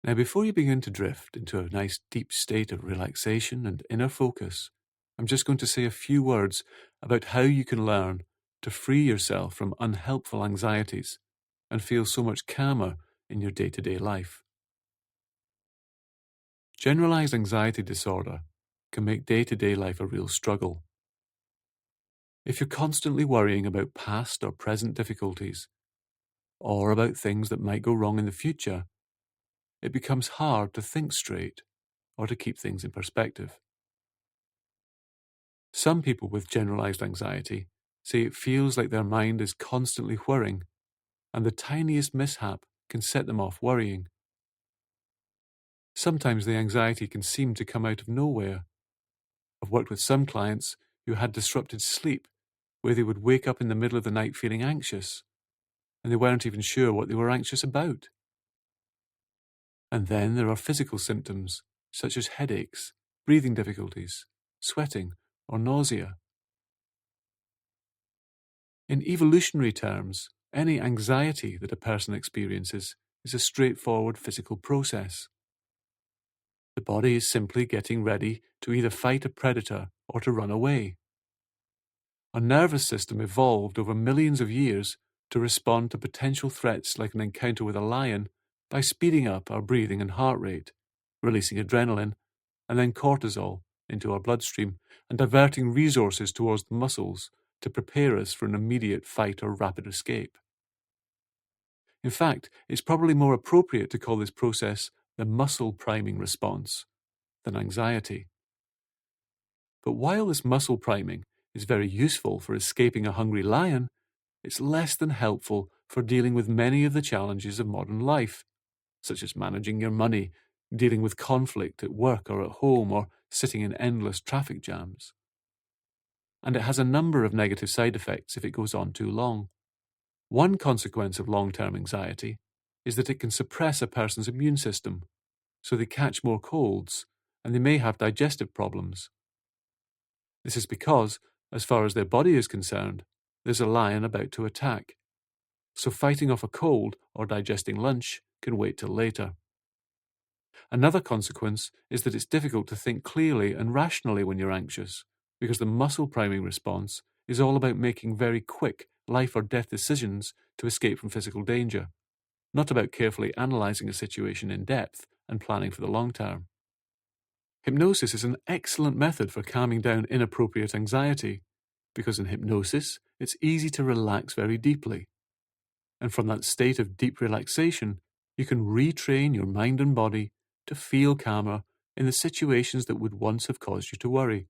Now, before you begin to drift into a nice deep state of relaxation and inner focus, I'm just going to say a few words about how you can learn to free yourself from unhelpful anxieties and feel so much calmer in your day-to-day life. Generalized anxiety disorder can make day-to-day life a real struggle. If you're constantly worrying about past or present difficulties, or about things that might go wrong in the future, it becomes hard to think straight or to keep things in perspective. Some people with generalized anxiety say it feels like their mind is constantly whirring, and the tiniest mishap can set them off worrying. Sometimes the anxiety can seem to come out of nowhere. I've worked with some clients who had disrupted sleep, where they would wake up in the middle of the night feeling anxious, and they weren't even sure what they were anxious about. And then there are physical symptoms, such as headaches, breathing difficulties, sweating, or nausea. In evolutionary terms, any anxiety that a person experiences is a straightforward physical process. The body is simply getting ready to either fight a predator or to run away. Our nervous system evolved over millions of years to respond to potential threats like an encounter with a lion by speeding up our breathing and heart rate, releasing adrenaline, and then cortisol into our bloodstream, and diverting resources towards the muscles to prepare us for an immediate fight or rapid escape. In fact, it's probably more appropriate to call this process the muscle priming response than anxiety. But while this muscle priming is very useful for escaping a hungry lion, it's less than helpful for dealing with many of the challenges of modern life, such as managing your money, dealing with conflict at work or at home, or sitting in endless traffic jams. And it has a number of negative side effects if it goes on too long. One consequence of long-term anxiety is that it can suppress a person's immune system, so they catch more colds, and they may have digestive problems. This is because, as far as their body is concerned, there's a lion about to attack. So fighting off a cold or digesting lunch can wait till later. Another consequence is that it's difficult to think clearly and rationally when you're anxious, because the muscle priming response is all about making very quick life or death decisions to escape from physical danger, not about carefully analyzing a situation in depth and planning for the long term. Hypnosis is an excellent method for calming down inappropriate anxiety, because in hypnosis, it's easy to relax very deeply. And from that state of deep relaxation, you can retrain your mind and body to feel calmer in the situations that would once have caused you to worry.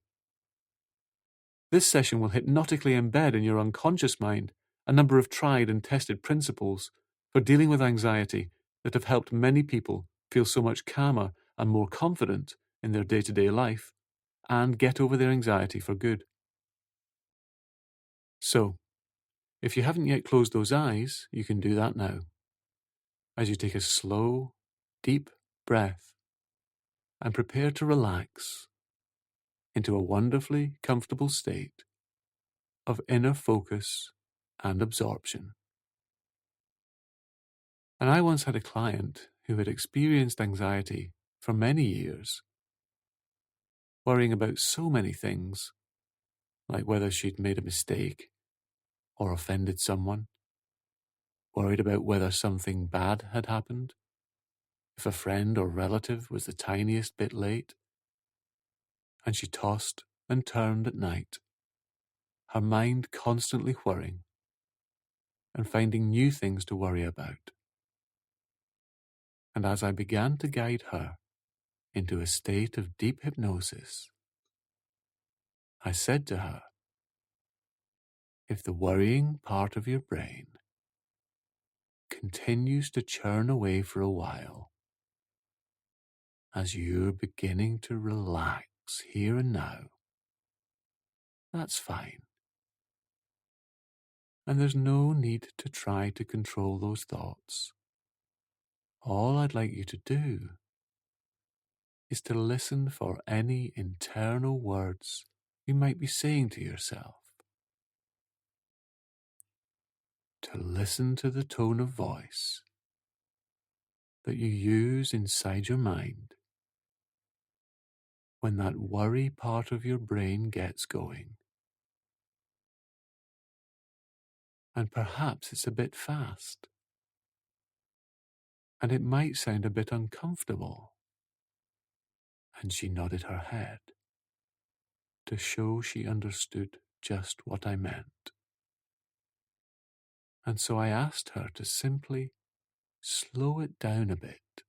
This session will hypnotically embed in your unconscious mind a number of tried and tested principles for dealing with anxiety that have helped many people feel so much calmer and more confident in their day-to-day life and get over their anxiety for good. So, if you haven't yet closed those eyes, you can do that now. As you take a slow, deep breath and prepare to relax into a wonderfully comfortable state of inner focus and absorption. And I once had a client who had experienced anxiety for many years, worrying about so many things, like whether she'd made a mistake or offended someone, worried about whether something bad had happened, if a friend or relative was the tiniest bit late, and she tossed and turned at night, her mind constantly whirring and finding new things to worry about. And as I began to guide her into a state of deep hypnosis, I said to her, if the worrying part of your brain continues to churn away for a while, as you're beginning to relax here and now, that's fine. And there's no need to try to control those thoughts. All I'd like you to do is to listen for any internal words you might be saying to yourself. To listen to the tone of voice that you use inside your mind when that worry part of your brain gets going. And perhaps it's a bit fast, and it might sound a bit uncomfortable. And she nodded her head to show she understood just what I meant. And so I asked her to simply slow it down a bit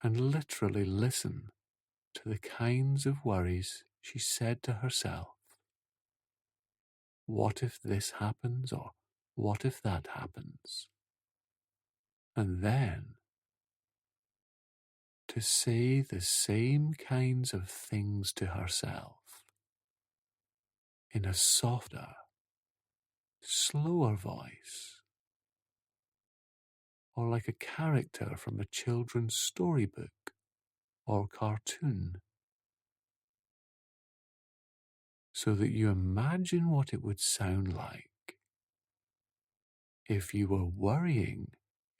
and literally listen to the kinds of worries she said to herself. What if this happens, or what if that happens? And then to say the same kinds of things to herself in a softer, slower voice, or like a character from a children's storybook or cartoon, so that you imagine what it would sound like if you were worrying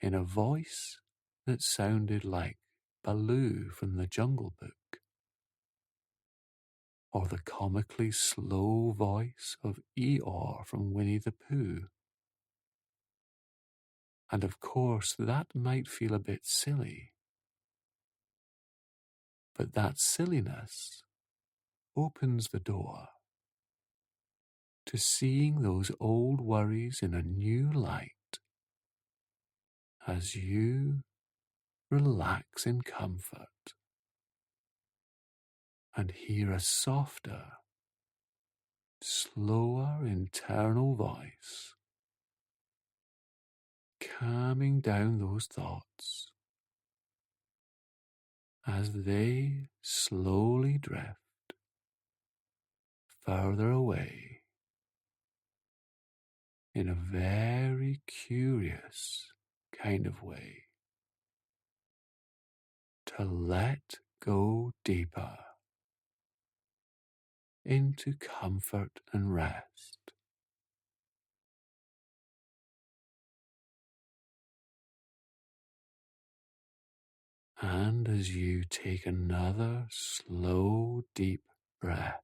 in a voice that sounded like Baloo from the Jungle Book, or the comically slow voice of Eeyore from Winnie the Pooh. And of course that might feel a bit silly, but that silliness opens the door to seeing those old worries in a new light as you relax in comfort and hear a softer, slower internal voice calming down those thoughts as they slowly drift further away in a very curious kind of way, to let go deeper into comfort and rest. And as you take another slow, deep breath,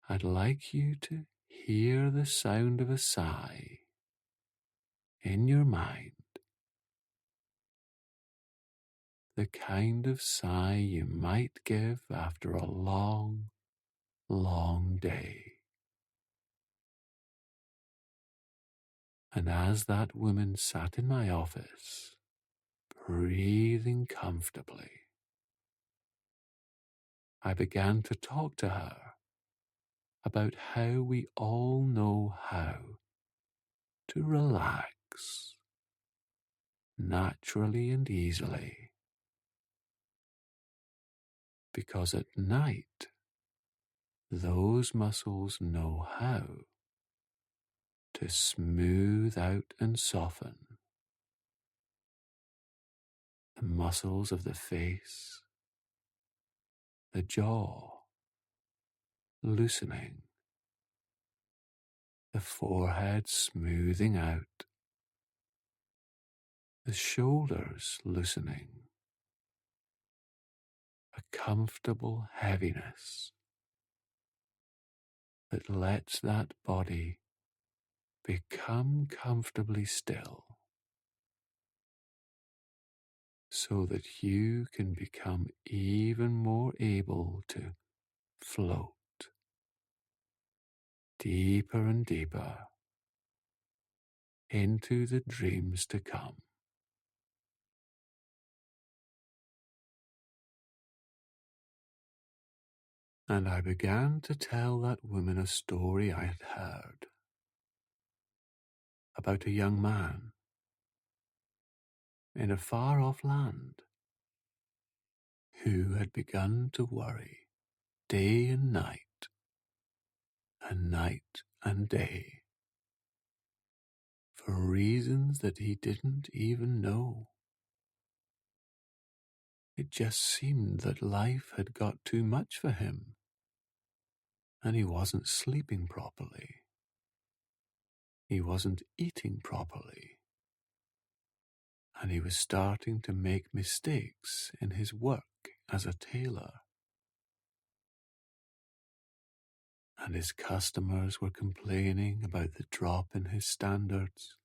I'd like you to hear the sound of a sigh in your mind, the kind of sigh you might give after a long, long day. And as that woman sat in my office, breathing comfortably, I began to talk to her about how we all know how to relax naturally and easily, because at night those muscles know how to smooth out and soften the muscles of the face, the jaw loosening, the forehead smoothing out, the shoulders loosening, a comfortable heaviness that lets that body become comfortably still, so that you can become even more able to float deeper and deeper into the dreams to come. And I began to tell that woman a story I had heard about a young man in a far-off land who had begun to worry day and night and day for reasons that he didn't even know. It just seemed that life had got too much for him, and he wasn't sleeping properly. He wasn't eating properly, and he was starting to make mistakes in his work as a tailor. And his customers were complaining about the drop in his standards,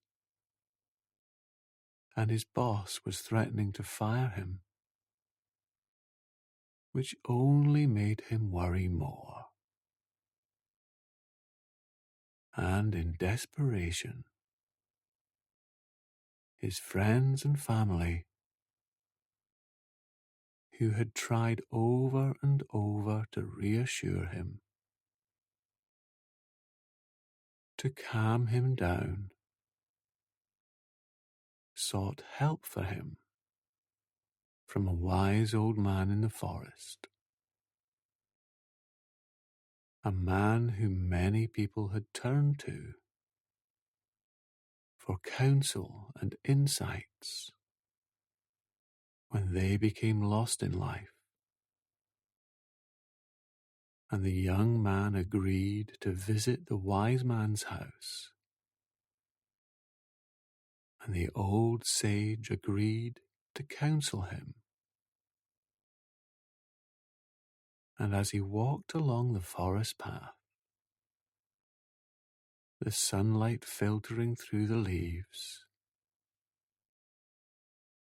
and his boss was threatening to fire him, which only made him worry more. And in desperation, his friends and family, who had tried over and over to reassure him, to calm him down, sought help for him from a wise old man in the forest, a man whom many people had turned to for counsel and insights when they became lost in life. And the young man agreed to visit the wise man's house, and the old sage agreed to counsel him. And as he walked along the forest path, the sunlight filtering through the leaves,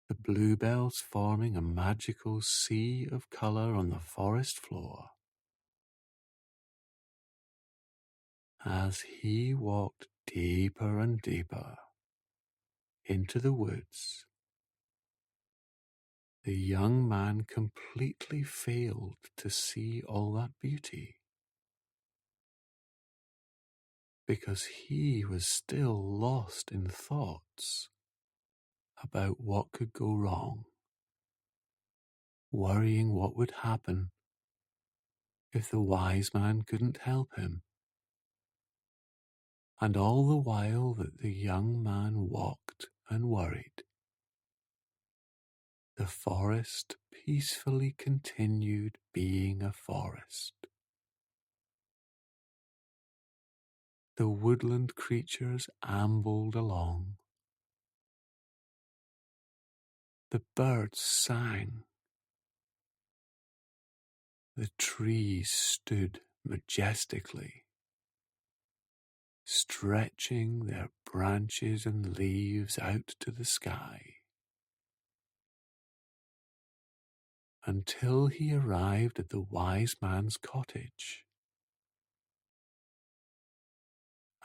the bluebells forming a magical sea of colour on the forest floor, as he walked deeper and deeper into the woods, the young man completely failed to see all that beauty, because he was still lost in thoughts about what could go wrong, worrying what would happen if the wise man couldn't help him. And all the while that the young man walked and worried, the forest peacefully continued being a forest. The woodland creatures ambled along. The birds sang. The trees stood majestically, stretching their branches and leaves out to the sky, until he arrived at the wise man's cottage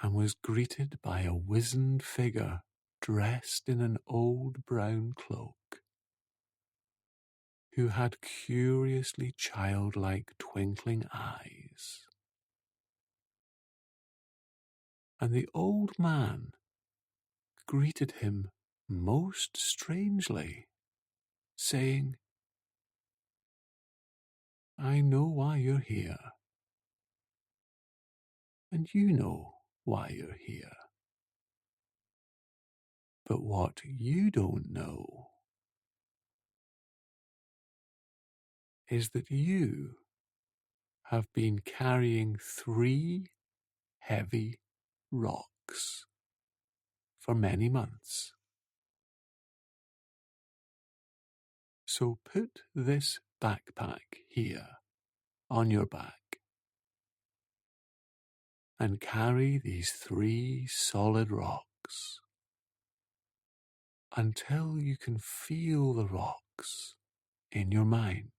and was greeted by a wizened figure dressed in an old brown cloak, who had curiously childlike twinkling eyes. And the old man greeted him most strangely, saying, "I know why you're here, and you know why you're here. But what you don't know is that you have been carrying 3 heavy rocks for many months. So put this backpack here on your back and carry these 3 solid rocks until you can feel the rocks in your mind."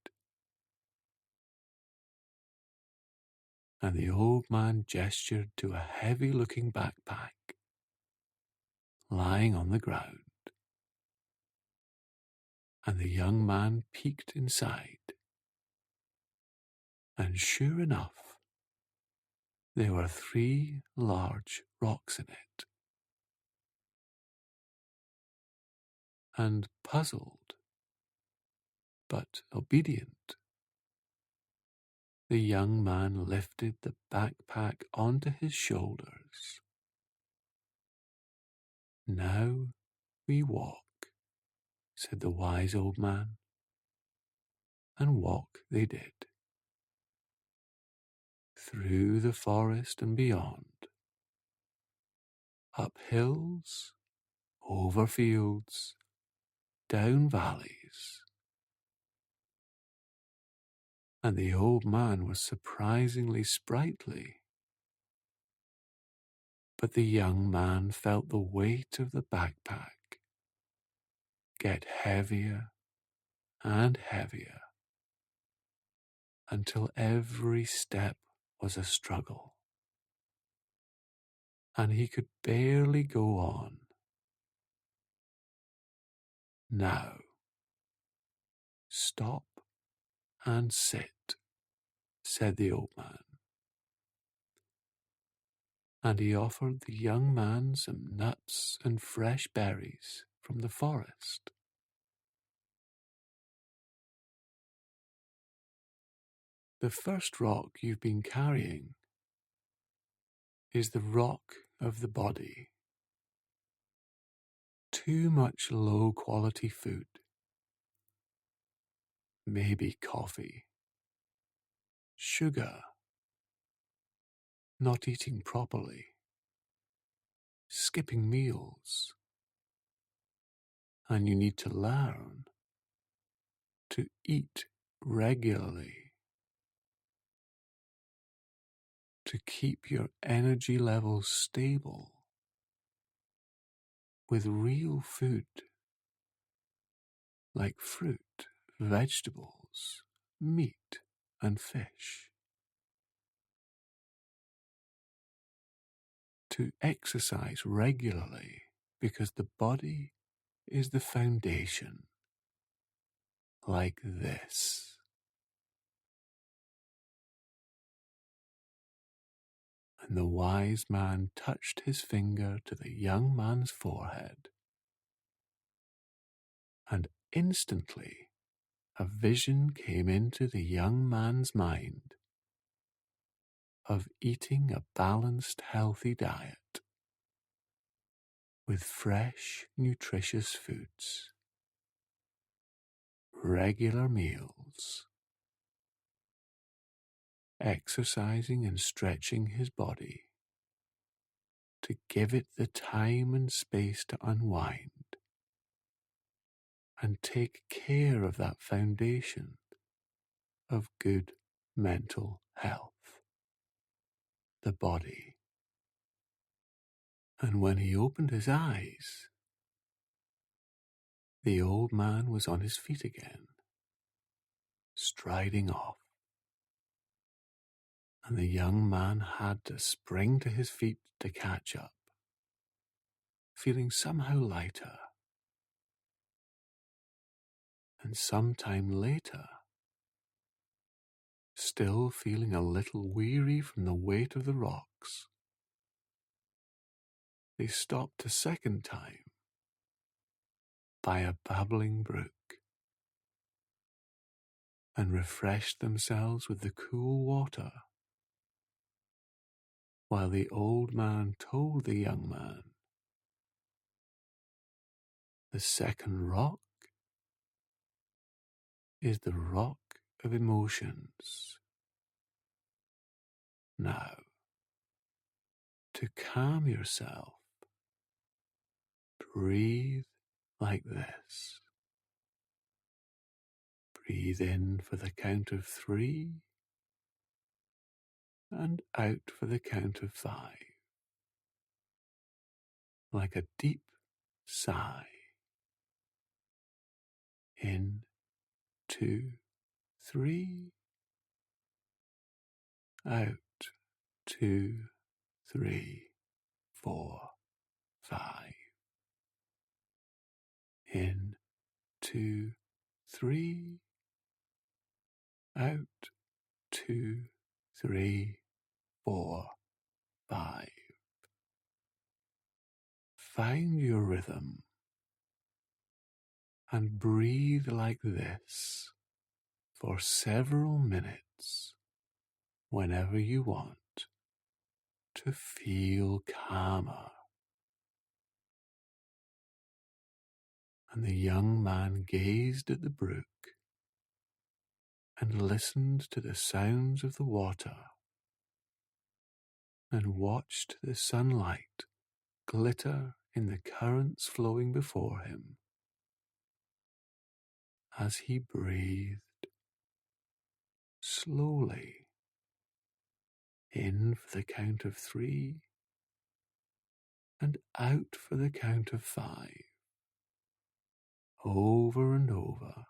And the old man gestured to a heavy-looking backpack lying on the ground. And the young man peeked inside, and sure enough, there were 3 large rocks in it. And puzzled, but obedient, the young man lifted the backpack onto his shoulders. "Now we walk," said the wise old man, and walk they did, through the forest and beyond, up hills, over fields, down valleys. And the old man was surprisingly sprightly. But the young man felt the weight of the backpack get heavier and heavier until every step was a struggle, and he could barely go on. Now, stop and sit, said the old man, and he offered the young man some nuts and fresh berries from the forest. The first rock you've been carrying is the rock of the body. Too much low-quality food, maybe coffee, sugar, not eating properly, skipping meals, and you need to learn to eat regularly to keep your energy levels stable with real food like fruit, vegetables, meat, and fish. To exercise regularly because the body is the foundation, like this. And the wise man touched his finger to the young man's forehead, and instantly a vision came into the young man's mind of eating a balanced, healthy diet with fresh, nutritious foods, regular meals, exercising and stretching his body to give it the time and space to unwind and take care of that foundation of good mental health, the body. And when he opened his eyes, the old man was on his feet again, striding off. And the young man had to spring to his feet to catch up, feeling somehow lighter. And some time later, still feeling a little weary from the weight of the rocks, they stopped a second time by a babbling brook and refreshed themselves with the cool water, while the old man told the young man, the second rock is the rock of emotions. Now, to calm yourself, breathe like this. Breathe in for the count of 3 and out for the count of 5, like a deep sigh. In, 2, 3, out, 2, 3, 4, 5. In, 2, 3, out, 2, 3, 4, 5. Find your rhythm and breathe like this for several minutes whenever you want to feel calmer. And the young man gazed at the brook and listened to the sounds of the water and watched the sunlight glitter in the currents flowing before him as he breathed slowly in for the count of 3 and out for the count of 5, over and over,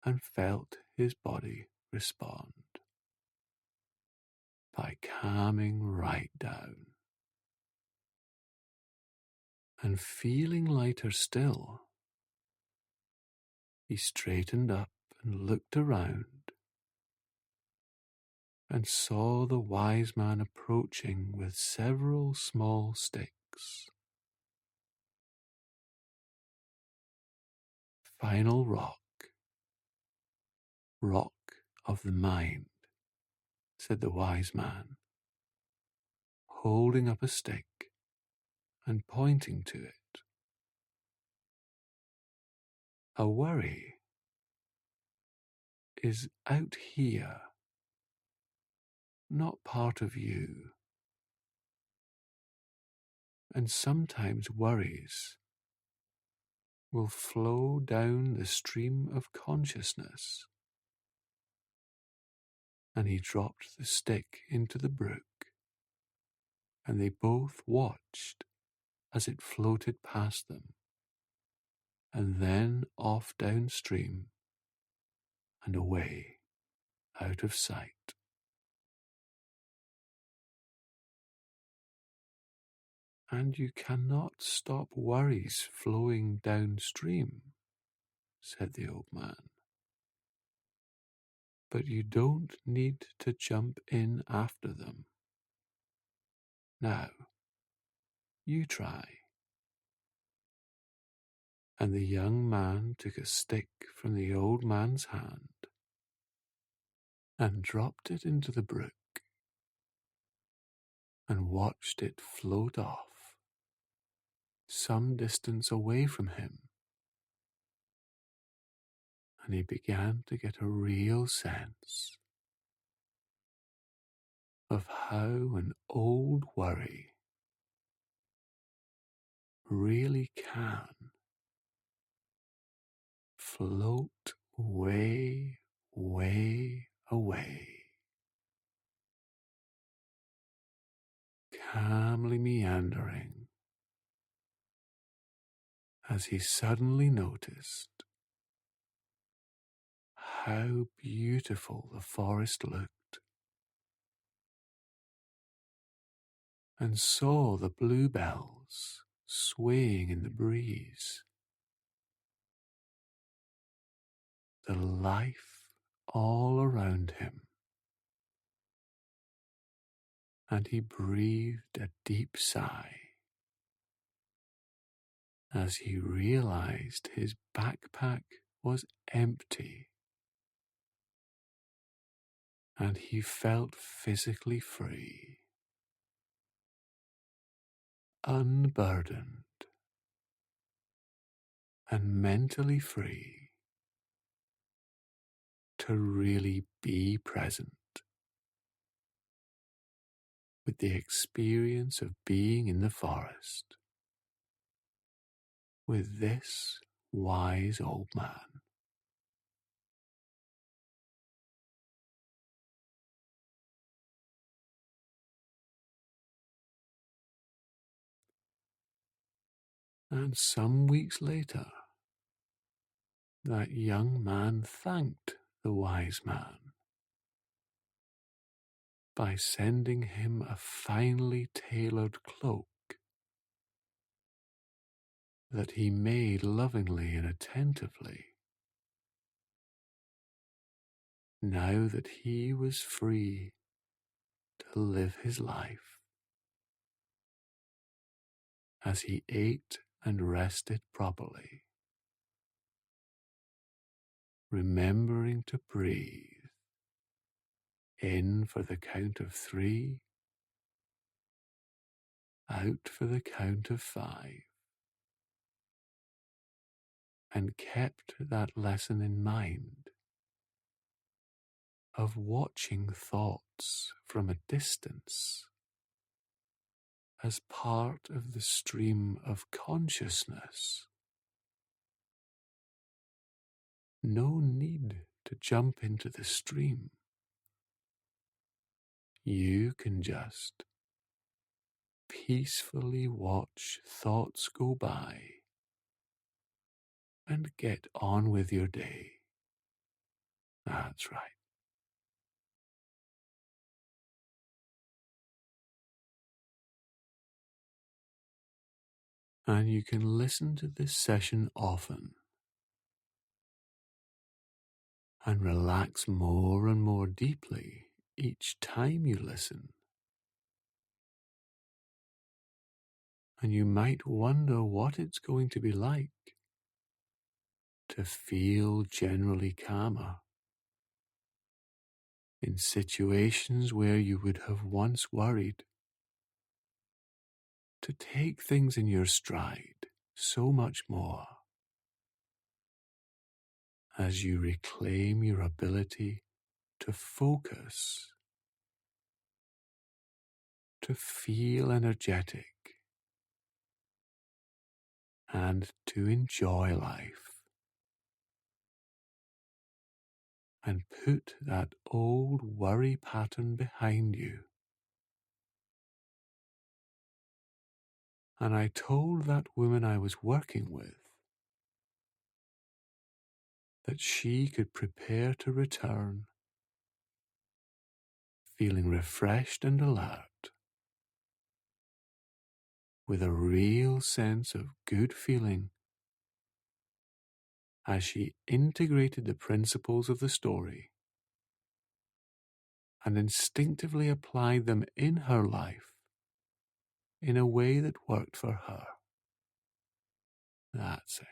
and felt his body respond by calming right down. And feeling lighter still, he straightened up and looked around and saw the wise man approaching with several small sticks. Final rock, rock of the mind, said the wise man, holding up a stick and pointing to it. A worry is out here, not part of you. And sometimes worries will flow down the stream of consciousness. And he dropped the stick into the brook, and they both watched as it floated past them, and then off downstream and away out of sight. And you cannot stop worries flowing downstream, said the old man. But you don't need to jump in after them. Now, you try. And the young man took a stick from the old man's hand and dropped it into the brook and watched it float off some distance away from him. And he began to get a real sense of how an old worry really can float way, way away, calmly meandering, as he suddenly noticed how beautiful the forest looked, and saw the bluebells swaying in the breeze, the life all around him, and he breathed a deep sigh as he realized his backpack was empty, and he felt physically free, unburdened, and mentally free to really be present with the experience of being in the forest with this wise old man. And some weeks later, that young man thanked the wise man by sending him a finely tailored cloak that he made lovingly and attentively. Now that he was free to live his life, as he ate and rested properly, remembering to breathe in for the count of 3, out for the count of 5, and kept that lesson in mind of watching thoughts from a distance as part of the stream of consciousness. No need to jump into the stream. You can just peacefully watch thoughts go by and get on with your day. That's right. And you can listen to this session often and relax more and more deeply each time you listen. And you might wonder what it's going to be like to feel generally calmer in situations where you would have once worried, to take things in your stride so much more as you reclaim your ability to focus, to feel energetic, and to enjoy life, and put that old worry pattern behind you. And I told that woman I was working with that she could prepare to return feeling refreshed and alert, with a real sense of good feeling as she integrated the principles of the story and instinctively applied them in her life in a way that worked for her. That's it.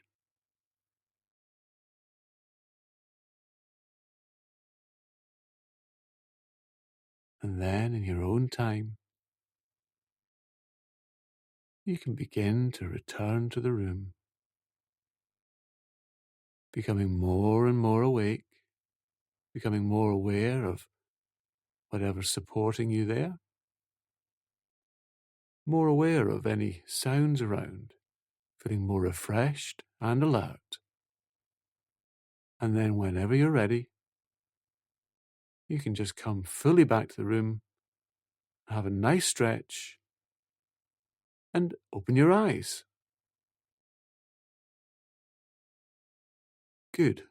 And then, in your own time, you can begin to return to the room, becoming more and more awake, becoming more aware of whatever's supporting you there, more aware of any sounds around, feeling more refreshed and alert. And then whenever you're ready, you can just come fully back to the room, have a nice stretch, and open your eyes. Good.